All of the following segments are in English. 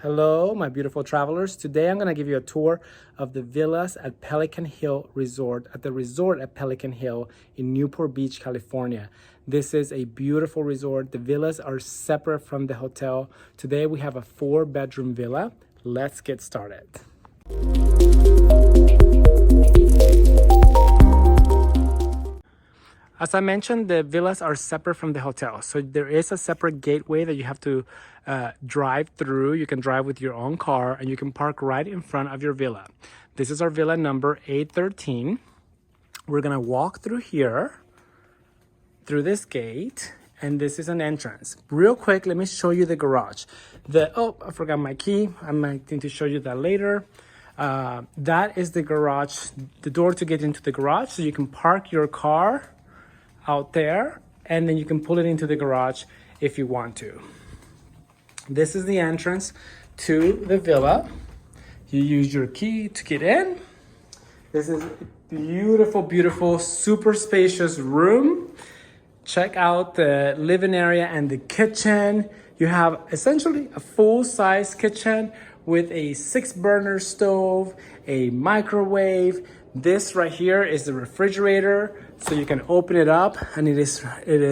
Hello, my beautiful travelers. Today I'm going to give you a tour of the villas at Pelican Hill Resort, at the resort at Pelican Hill in Newport Beach, California. This is a beautiful resort. The villas are separate from the hotel. Today we have a 4-bedroom villa. Let's get started. As I mentioned, the villas are separate from the hotel. So there is a separate gateway that you have to drive through. You can drive with your own car and you can park right in front of your villa. This is our villa number 813. We're gonna walk through here, through this gate, and this is an entrance. Real quick, let me show you the garage. I forgot my key. I might need to show you that later. That is the garage, the door to get into the garage. So you can park your car out there and then you can pull it into the garage if you want to. This is the entrance to the villa. You use your key to get in. This is a beautiful, super spacious room. Check out the living area and the kitchen. You have essentially a full-size kitchen with a 6-burner stove, a microwave. This right here is the refrigerator, so you can open it up and it is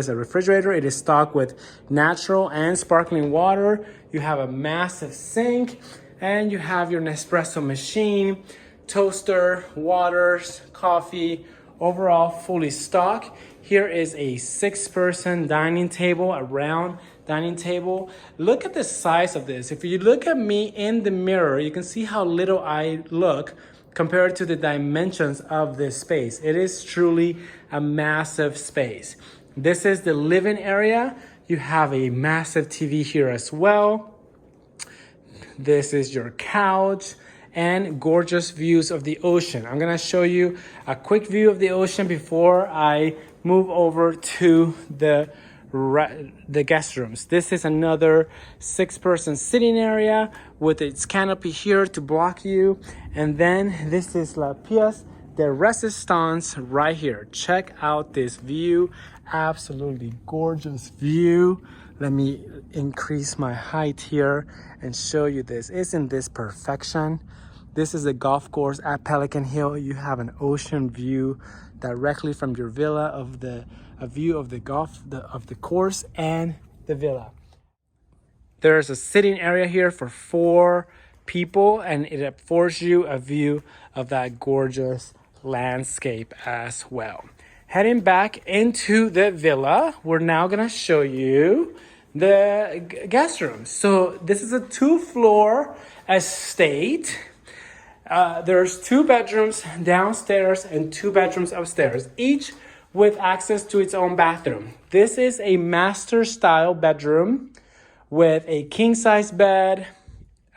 a refrigerator. It is stocked with natural and sparkling water. You have a massive sink and you have your Nespresso machine, toaster, waters, coffee, overall fully stocked. Here is a 6-person dining table, a round dining table. Look at the size of this. If you look at me in the mirror, you can see how little I look compared to the dimensions of this space. It is truly a massive space. This is the living area. You have a massive TV here as well. This is your couch and gorgeous views of the ocean. I'm gonna show you a quick view of the ocean before I move over to the guest rooms. This is another 6-person sitting area with its canopy here to block you. And then this is la pièce de résistance right here. Check out this view. Absolutely gorgeous view. Let me increase my height here and show you this. Isn't this perfection? This is a golf course at Pelican Hill. You have an ocean view directly from your villa of a view of the course and the villa. There's a sitting area here for 4 people and it affords you a view of that gorgeous landscape as well. Heading back into the villa, we're now gonna show you the guest rooms. So this is a 2-floor estate. There's 2 bedrooms downstairs and 2 bedrooms upstairs, each with access to its own bathroom. This is a master style bedroom with a king-size bed.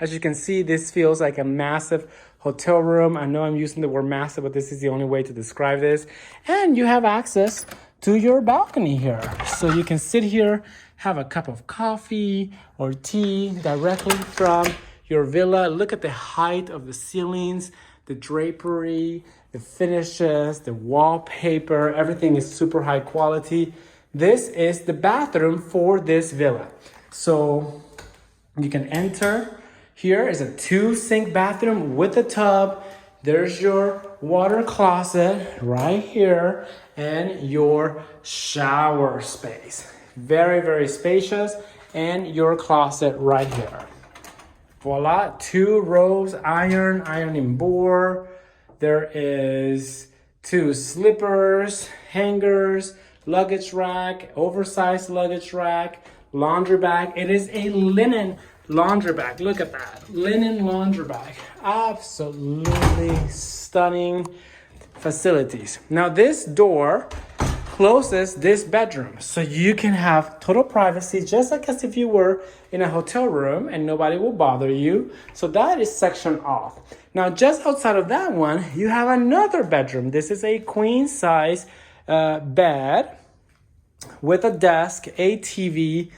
As you can see, this feels like a massive hotel room. I know I'm using the word massive, but this is the only way to describe this. And you have access to your balcony here. So you can sit here, have a cup of coffee or tea directly from your villa. Look at the height of the ceilings, the drapery, the finishes, the wallpaper, everything is super high quality. This is the bathroom for this villa. So you can enter. Here is a 2-sink bathroom with a tub. There's your water closet right here and your shower space. Very spacious, and your closet right here. Voila, 2 rows, ironing board. There is 2 slippers, hangers, luggage rack, oversized luggage rack, laundry bag. It is a linen laundry bag. Look at that, linen laundry bag. Absolutely stunning facilities. Now this door closes this bedroom, so you can have total privacy, just like as if you were in a hotel room and nobody will bother you. So that is sectioned off. Now, just outside of that one, you have another bedroom. This is a queen size bed with a desk, a TV,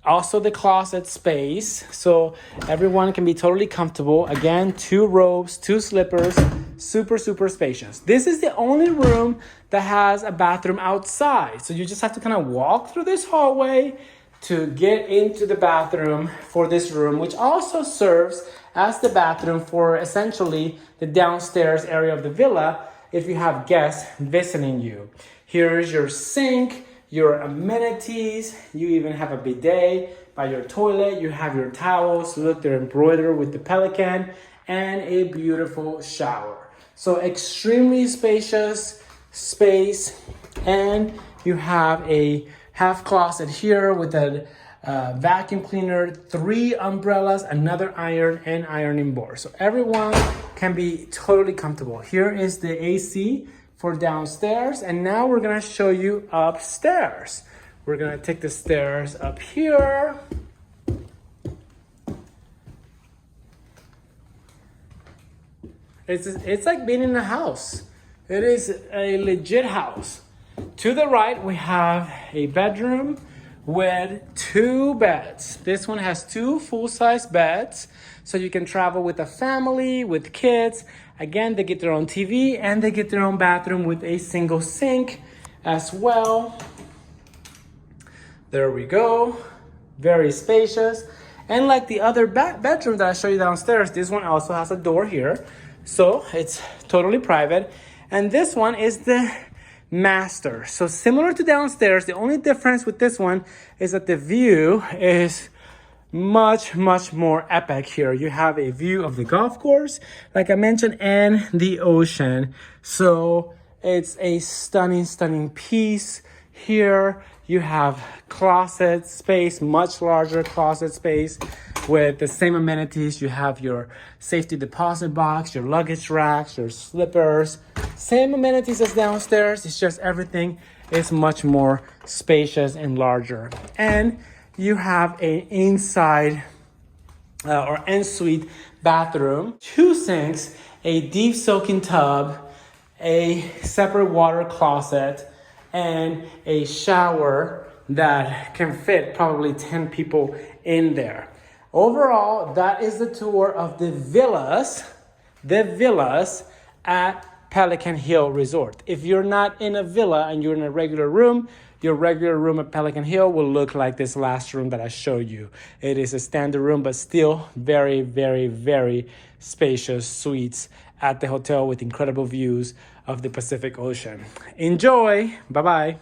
also the closet space. So everyone can be totally comfortable. Again, 2 robes, 2 slippers, super spacious. This is the only room that has a bathroom outside. So you just have to kind of walk through this hallway, to get into the bathroom for this room, which also serves as the bathroom for essentially the downstairs area of the villa if you have guests visiting you. Here's your sink, your amenities. You even have a bidet by your toilet. You have your towels. Look, they're embroidered with the Pelican, and a beautiful shower. So extremely spacious space, and you have a half closet here with a vacuum cleaner, 3 umbrellas, another iron, and ironing board. So everyone can be totally comfortable. Here is the AC for downstairs, and now we're gonna show you upstairs. We're gonna take the stairs up here. It's like being in a house. It is a legit house. To the right, we have a bedroom with 2 beds. This one has 2 full-size beds, so you can travel with a family, with kids. Again, they get their own TV, and they get their own bathroom with a single sink as well. There we go. Very spacious. And like the other bedroom that I showed you downstairs, this one also has a door here, so it's totally private. And this one is the master. So similar to downstairs, the only difference with this one is that the view is much more epic here. You have a view of the golf course, like I mentioned, and the ocean. So it's a stunning piece. Here you have closet space, much larger closet space with the same amenities. You have your safety deposit box, your luggage racks, your slippers. Same amenities as downstairs. It's just everything is much more spacious and larger. And you have an inside or ensuite bathroom, 2 sinks, a deep soaking tub, a separate water closet, and a shower that can fit probably 10 people in there. Overall, that is the tour of the villas at Pelican Hill Resort. If you're not in a villa and you're in a regular room, your regular room at Pelican Hill will look like this last room that I showed you. It is a standard room, but still very spacious suites at the hotel with incredible views of the Pacific Ocean. Enjoy. Bye-bye.